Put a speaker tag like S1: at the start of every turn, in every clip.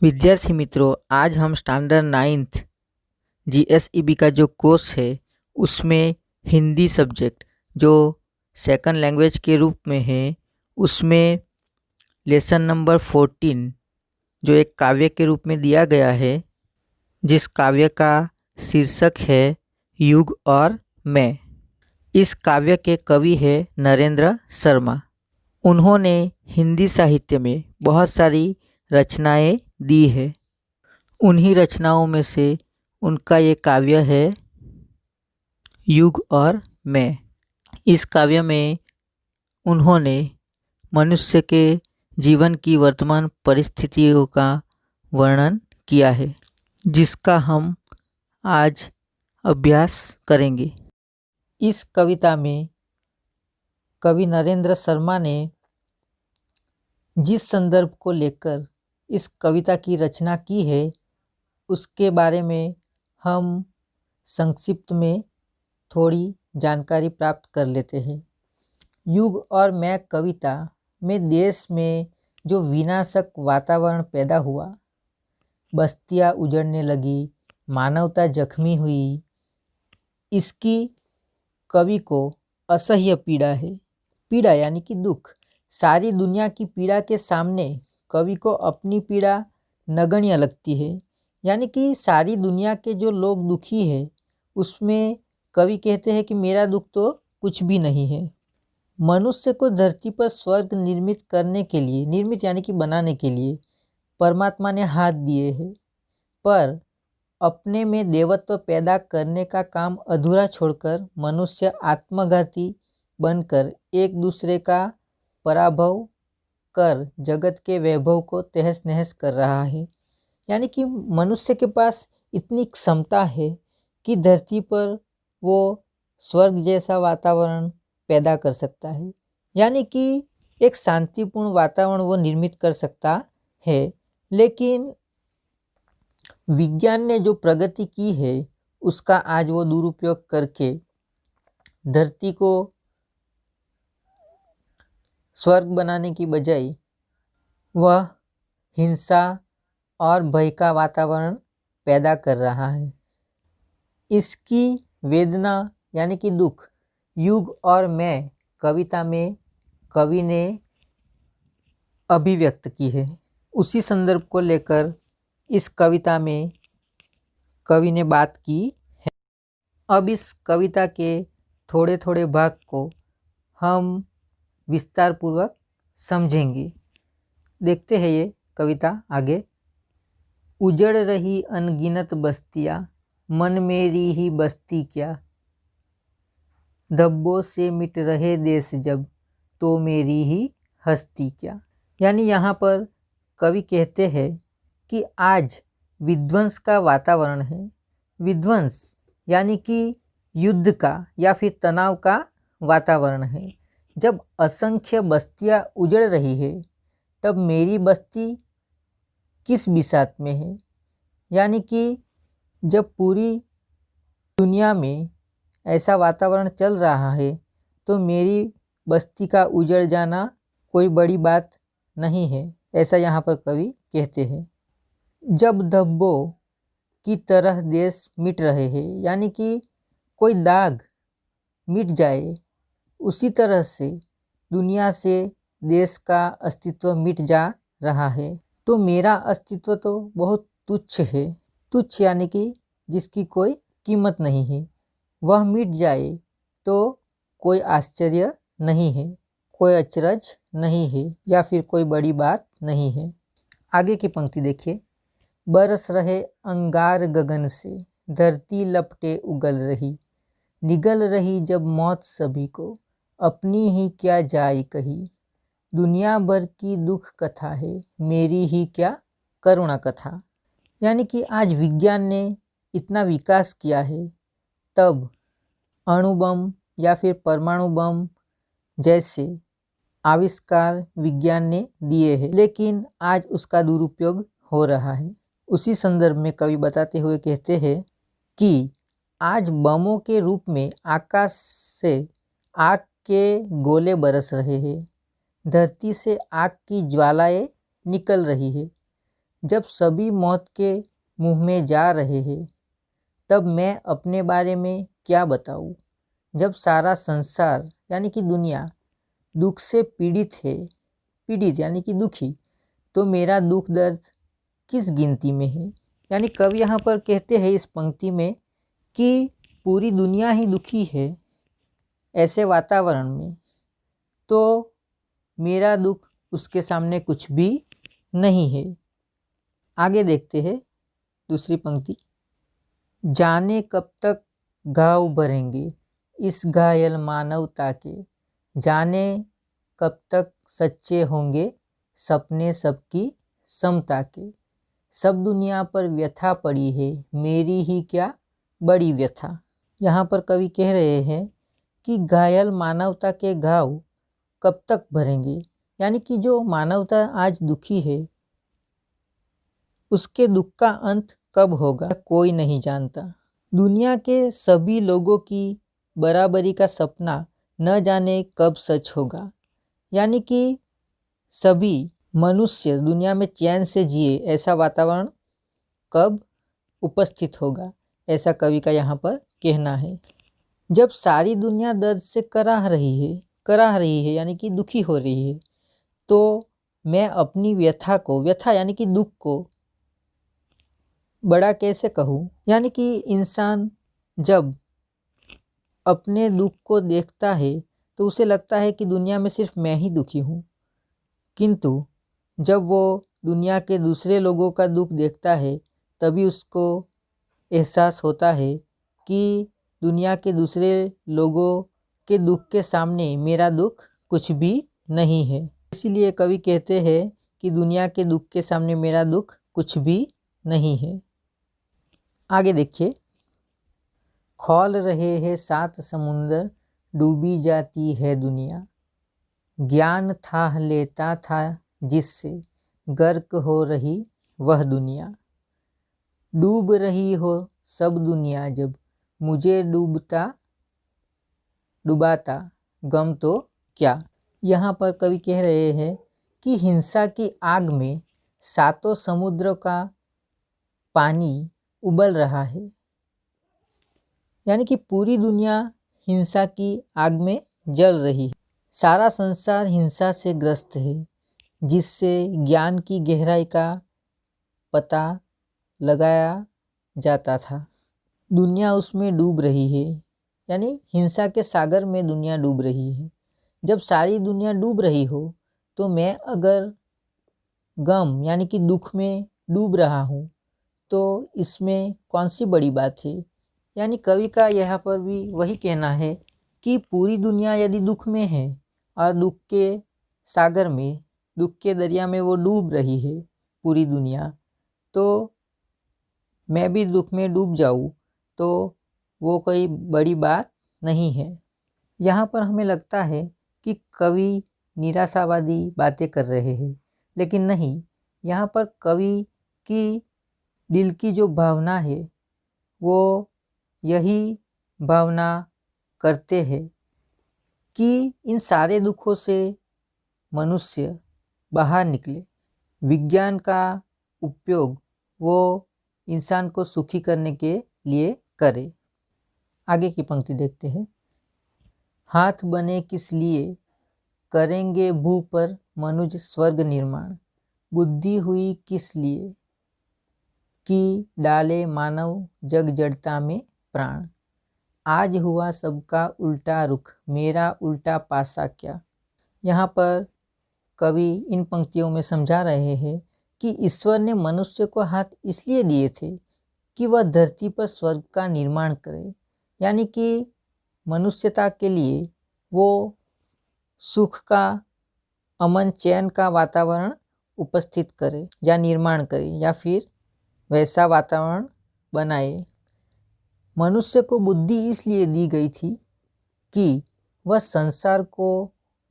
S1: विद्यार्थी मित्रों, आज हम स्टैंडर्ड 9th जीएसईबी का जो कोर्स है उसमें हिंदी सब्जेक्ट जो सेकंड लैंग्वेज के रूप में है उसमें लेसन नंबर 14 जो एक काव्य के रूप में दिया गया है, जिस काव्य का शीर्षक है युग और मैं। इस काव्य के कवि है नरेंद्र शर्मा। उन्होंने हिंदी साहित्य में बहुत सारी रचनाएं दी है। उन्हीं रचनाओं में से उनका ये काव्य है युग और मैं। इस काव्य में उन्होंने मनुष्य के जीवन की वर्तमान परिस्थितियों का वर्णन किया है, जिसका हम आज अभ्यास करेंगे। इस कविता में कवि नरेंद्र शर्मा ने जिस संदर्भ को लेकर इस कविता की रचना की है उसके बारे में हम संक्षिप्त में थोड़ी जानकारी प्राप्त कर लेते हैं। युग और मैं कविता में देश में जो विनाशक वातावरण पैदा हुआ, बस्तियां उजड़ने लगी, मानवता जख्मी हुई, इसकी कवि को असह्य पीड़ा है। पीड़ा यानी कि दुख। सारी दुनिया की पीड़ा के सामने कवि को अपनी पीड़ा नगण्य लगती है। यानी कि सारी दुनिया के जो लोग दुखी है उसमें कवि कहते हैं कि मेरा दुख तो कुछ भी नहीं है। मनुष्य को धरती पर स्वर्ग निर्मित करने के लिए, निर्मित यानी कि बनाने के लिए परमात्मा ने हाथ दिए हैं, पर अपने में देवत्व पैदा करने का काम अधूरा छोड़कर मनुष्य आत्मघाती बनकर एक दूसरे का पराभव कर जगत के वैभव को तहस नहस कर रहा है। यानी कि मनुष्य के पास इतनी क्षमता है कि धरती पर वो स्वर्ग जैसा वातावरण पैदा कर सकता है, यानी कि एक शांतिपूर्ण वातावरण वो निर्मित कर सकता है। लेकिन विज्ञान ने जो प्रगति की है उसका आज वो दुरुपयोग करके धरती को स्वर्ग बनाने की बजाय वह हिंसा और भय का वातावरण पैदा कर रहा है। इसकी वेदना यानी कि दुख युग और मैं कविता में कवि ने अभिव्यक्त की है। उसी संदर्भ को लेकर इस कविता में कवि ने बात की है। अब इस कविता के थोड़े थोड़े भाग को हम विस्तार पूर्वक समझेंगे। देखते हैं ये कविता आगे। उजड़ रही अनगिनत बस्तियाँ, मन मेरी ही बस्ती क्या, धब्बों से मिट रहे देश जब, तो मेरी ही हस्ती क्या। यानी यहाँ पर कवि कहते हैं कि आज विध्वंस का वातावरण है। विध्वंस यानी कि युद्ध का या फिर तनाव का वातावरण है। जब असंख्य बस्तियां उजड़ रही है तब मेरी बस्ती किस बिसात में है। यानी कि जब पूरी दुनिया में ऐसा वातावरण चल रहा है तो मेरी बस्ती का उजड़ जाना कोई बड़ी बात नहीं है, ऐसा यहाँ पर कवि कहते हैं। जब धब्बों की तरह देश मिट रहे हैं, यानी कि कोई दाग मिट जाए उसी तरह से दुनिया से देश का अस्तित्व मिट जा रहा है, तो मेरा अस्तित्व तो बहुत तुच्छ है। तुच्छ यानी कि जिसकी कोई कीमत नहीं है, वह मिट जाए तो कोई आश्चर्य नहीं है, कोई अचरज नहीं है या फिर कोई बड़ी बात नहीं है। आगे की पंक्ति देखिए। बरस रहे अंगार गगन से, धरती लपटे उगल रही, निगल रही जब मौत सभी को, अपनी ही क्या जाय कही, दुनिया भर की दुख कथा है, मेरी ही क्या करुणा कथा। यानी कि आज विज्ञान ने इतना विकास किया है, तब अणु बम या फिर परमाणु बम जैसे आविष्कार विज्ञान ने दिए हैं, लेकिन आज उसका दुरुपयोग हो रहा है। उसी संदर्भ में कवि बताते हुए कहते हैं कि आज बमों के रूप में आकाश से आग के गोले बरस रहे हैं, धरती से आग की ज्वालाएं निकल रही है, जब सभी मौत के मुंह में जा रहे हैं, तब मैं अपने बारे में क्या बताऊं? जब सारा संसार यानी कि दुनिया दुख से पीड़ित है, पीड़ित यानी कि दुखी, तो मेरा दुख दर्द किस गिनती में है? यानी कवि यहाँ पर कहते हैं इस पंक्ति में कि पूरी दुनिया ही दुखी है ऐसे वातावरण में, तो मेरा दुख उसके सामने कुछ भी नहीं है। आगे देखते हैं दूसरी पंक्ति। जाने कब तक घाव भरेंगे इस घायल मानवता के, जाने कब तक सच्चे होंगे सपने सबकी समता के। सब दुनिया पर व्यथा पड़ी है, मेरी ही क्या बड़ी व्यथा। यहाँ पर कवि कह रहे हैं कि घायल मानवता के घाव कब तक भरेंगे, यानी कि जो मानवता आज दुखी है उसके दुख का अंत कब होगा कोई नहीं जानता। दुनिया के सभी लोगों की बराबरी का सपना न जाने कब सच होगा, यानी कि सभी मनुष्य दुनिया में चैन से जिए ऐसा वातावरण कब उपस्थित होगा, ऐसा कवि का यहाँ पर कहना है। जब सारी दुनिया दर्द से कराह रही है यानी कि दुखी हो रही है, तो मैं अपनी व्यथा को, व्यथा यानी कि दुख को बड़ा कैसे कहूँ, यानी कि इंसान जब अपने दुख को देखता है तो उसे लगता है कि दुनिया में सिर्फ मैं ही दुखी हूँ, किंतु जब वो दुनिया के दूसरे लोगों का दुख देखता है तभी उसको एहसास होता है कि दुनिया के दूसरे लोगों के दुख के सामने मेरा दुख कुछ भी नहीं है। इसीलिए कवि कहते हैं कि दुनिया के दुख के सामने मेरा दुख कुछ भी नहीं है। आगे देखिए। खौल रहे हैं सात समुंदर, डूबी जाती है दुनिया, ज्ञान थाह लेता था जिससे, गर्क हो रही वह दुनिया। डूब रही हो सब दुनिया जब, मुझे डुबाता गम तो क्या। यहाँ पर कवि कह रहे हैं कि हिंसा की आग में सातों समुद्र का पानी उबल रहा है, यानी कि पूरी दुनिया हिंसा की आग में जल रही है। सारा संसार हिंसा से ग्रस्त है, जिससे ज्ञान की गहराई का पता लगाया जाता था। दुनिया उसमें डूब रही है, यानी हिंसा के सागर में दुनिया डूब रही है। जब सारी दुनिया डूब रही हो तो मैं अगर गम यानी कि दुख में डूब रहा हूँ तो इसमें कौन सी बड़ी बात है। यानी कवि का यहाँ पर भी वही कहना है कि पूरी दुनिया यदि दुख में है और दुख के सागर में, दुख के दरिया में वो डूब रही है पूरी दुनिया, तो मैं भी दुख में डूब जाऊँ तो वो कोई बड़ी बात नहीं है। यहाँ पर हमें लगता है कि कवि निराशावादी बातें कर रहे हैं, लेकिन नहीं, यहाँ पर कवि की दिल की जो भावना है वो यही भावना करते हैं कि इन सारे दुखों से मनुष्य बाहर निकले। विज्ञान का उपयोग वो इंसान को सुखी करने के लिए करे। आगे की पंक्ति देखते हैं। हाथ बने किस लिए, करेंगे भू पर मनुज स्वर्ग निर्माण, बुद्धि हुई किस लिए कि डाले मानव जग जड़ता में प्राण, आज हुआ सबका उल्टा रुख, मेरा उल्टा पासा क्या। यहाँ पर कवि इन पंक्तियों में समझा रहे हैं कि ईश्वर ने मनुष्य को हाथ इसलिए दिए थे कि वह धरती पर स्वर्ग का निर्माण करे, यानी कि मनुष्यता के लिए वो सुख का, अमन चैन का वातावरण उपस्थित करे या निर्माण करे या फिर वैसा वातावरण बनाए। मनुष्य को बुद्धि इसलिए दी गई थी कि वह संसार को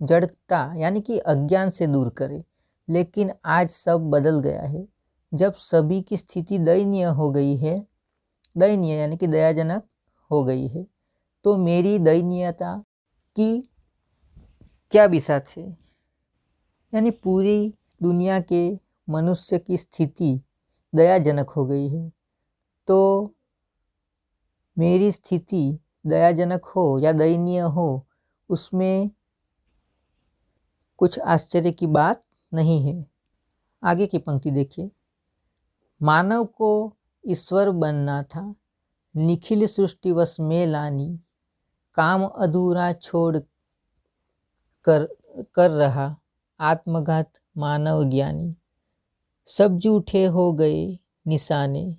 S1: जड़ता यानी कि अज्ञान से दूर करे, लेकिन आज सब बदल गया है। जब सभी की स्थिति दयनीय हो गई है, दयनीय यानी कि दयाजनक हो गई है, तो मेरी दयनीयता की क्या बिसात है। यानी पूरी दुनिया के मनुष्य की स्थिति दयाजनक हो गई है, तो मेरी स्थिति दयाजनक हो या दयनीय हो, उसमें कुछ आश्चर्य की बात नहीं है। आगे की पंक्ति देखिए। मानव को ईश्वर बनना था, निखिल सृष्टि वश में लानी, काम अधूरा छोड़ कर रहा आत्मघात मानव ज्ञानी, सब झूठे हो गए निशाने,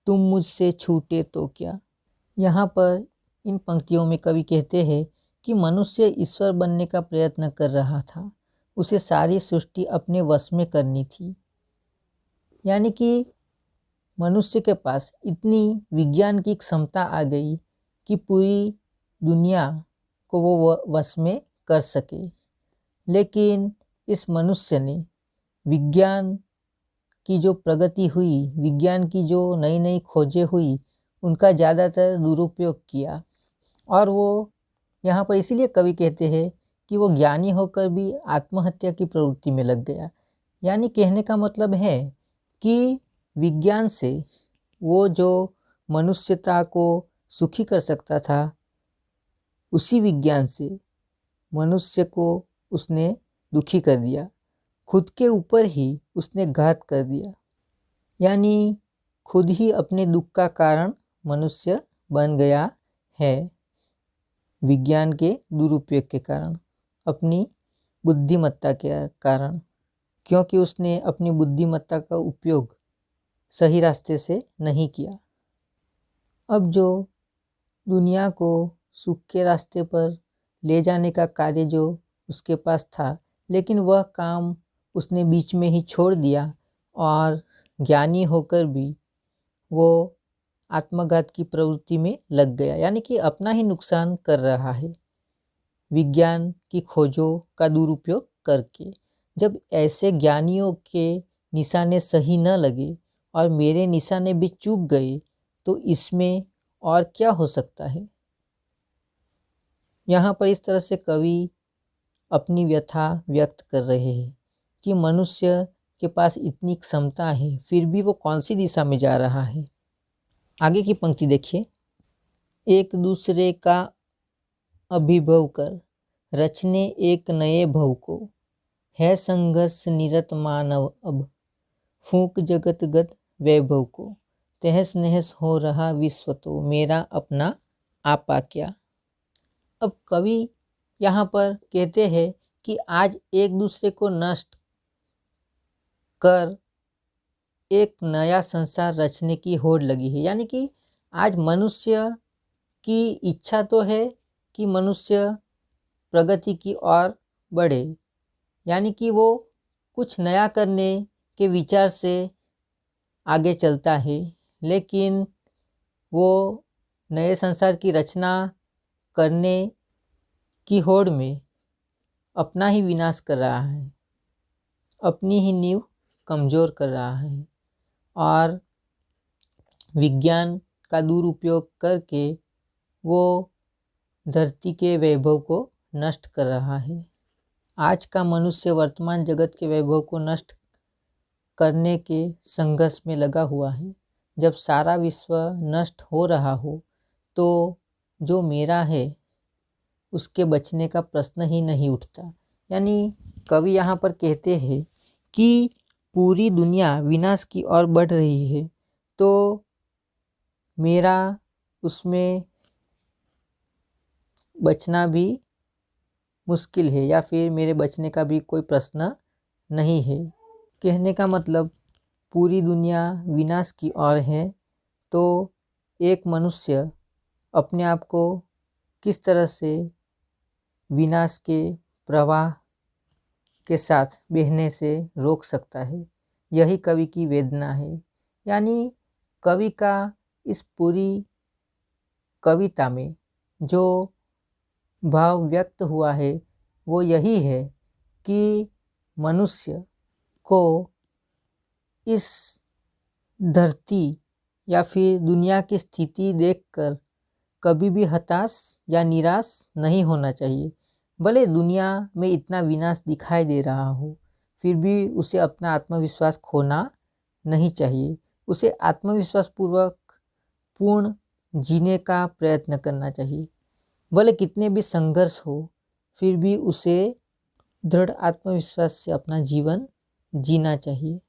S1: तुम मुझसे छूटे तो क्या। यहाँ पर इन पंक्तियों में कवि कहते हैं कि मनुष्य ईश्वर बनने का प्रयत्न कर रहा था, उसे सारी सृष्टि अपने वश में करनी थी। यानी कि मनुष्य के पास इतनी विज्ञान की क्षमता आ गई कि पूरी दुनिया को वो वश में कर सके, लेकिन इस मनुष्य ने विज्ञान की जो प्रगति हुई, विज्ञान की जो नई नई खोजें हुई, उनका ज़्यादातर दुरुपयोग किया। और वो यहाँ पर इसीलिए कवि कहते हैं कि वो ज्ञानी होकर भी आत्महत्या की प्रवृत्ति में लग गया। यानी कहने का मतलब है कि विज्ञान से वो जो मनुष्यता को सुखी कर सकता था, उसी विज्ञान से मनुष्य को उसने दुखी कर दिया, खुद के ऊपर ही उसने घात कर दिया। यानी खुद ही अपने दुख का कारण मनुष्य बन गया है, विज्ञान के दुरुपयोग के कारण, अपनी बुद्धिमत्ता के कारण, क्योंकि उसने अपनी बुद्धिमत्ता का उपयोग सही रास्ते से नहीं किया। अब जो दुनिया को सुख के रास्ते पर ले जाने का कार्य जो उसके पास था, लेकिन वह काम उसने बीच में ही छोड़ दिया और ज्ञानी होकर भी वो आत्मघात की प्रवृत्ति में लग गया। यानी कि अपना ही नुकसान कर रहा है विज्ञान की खोजों का दुरुपयोग करके। जब ऐसे ज्ञानियों के निशाने सही न लगे और मेरे निशाने भी चूक गए, तो इसमें और क्या हो सकता है। यहाँ पर इस तरह से कवि अपनी व्यथा व्यक्त कर रहे हैं कि मनुष्य के पास इतनी क्षमता है, फिर भी वो कौन सी दिशा में जा रहा है। आगे की पंक्ति देखिए। एक दूसरे का अभिभव कर रचने एक नए भव को, है संघर्ष निरत मानव अब, फूंक जगत गत वैभव को, तहस नहस हो रहा विश्व तो, मेरा अपना आपा क्या। अब कवि यहाँ पर कहते हैं कि आज एक दूसरे को नष्ट कर एक नया संसार रचने की होड़ लगी है। यानी कि आज मनुष्य की इच्छा तो है कि मनुष्य प्रगति की ओर बढ़े, यानी कि वो कुछ नया करने के विचार से आगे चलता है, लेकिन वो नए संसार की रचना करने की होड़ में अपना ही विनाश कर रहा है, अपनी ही नींव कमज़ोर कर रहा है और विज्ञान का दुरुपयोग करके वो धरती के वैभव को नष्ट कर रहा है। आज का मनुष्य वर्तमान जगत के वैभव को नष्ट करने के संघर्ष में लगा हुआ है। जब सारा विश्व नष्ट हो रहा हो, तो जो मेरा है उसके बचने का प्रश्न ही नहीं उठता। यानी कवि यहाँ पर कहते हैं कि पूरी दुनिया विनाश की ओर बढ़ रही है, तो मेरा उसमें बचना भी मुश्किल है, या फिर मेरे बचने का भी कोई प्रश्न नहीं है। कहने का मतलब पूरी दुनिया विनाश की ओर है, तो एक मनुष्य अपने आप को किस तरह से विनाश के प्रवाह के साथ बहने से रोक सकता है, यही कवि की वेदना है। यानी कवि का इस पूरी कविता में जो भाव व्यक्त हुआ है वो यही है कि मनुष्य को इस धरती या फिर दुनिया की स्थिति देखकर कभी भी हताश या निराश नहीं होना चाहिए। भले दुनिया में इतना विनाश दिखाई दे रहा हो, फिर भी उसे अपना आत्मविश्वास खोना नहीं चाहिए। उसे आत्मविश्वास पूर्वक पूर्ण जीने का प्रयत्न करना चाहिए। भले कितने भी संघर्ष हो, फिर भी उसे दृढ़ आत्मविश्वास से अपना जीवन जीना चाहिए।